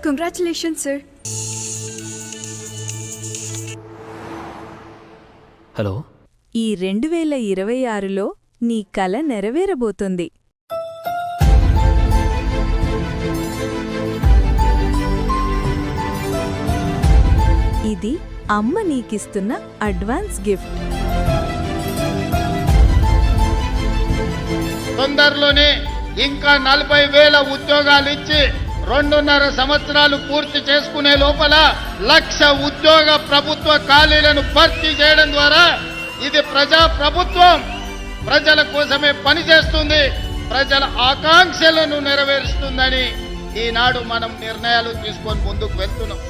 Congratulations sir. Hello. ఈ 2026లో నీ కల నెరవేరబోతుంది. ఇది అమ్మ నీకిస్తున్న అడ్వాన్స్ గిఫ్ట్. తొందరలోనే ఇంకా 40,000 ఉద్యోగాలు ఇచ్చి 2.5 సంవత్సరాలు పూర్తి చేసుకునే లోపల 1,00,000 ఉద్యోగ ప్రభుత్వ ఖాళీలను భర్తీ చేయడం ద్వారా ఇది ప్రజా ప్రభుత్వం ప్రజల కోసమే పనిచేస్తుంది, ప్రజల ఆకాంక్షలను నెరవేరుస్తుందని ఈనాడు మనం నిర్ణయాలు తీసుకొని ముందుకు వెళ్తున్నాం.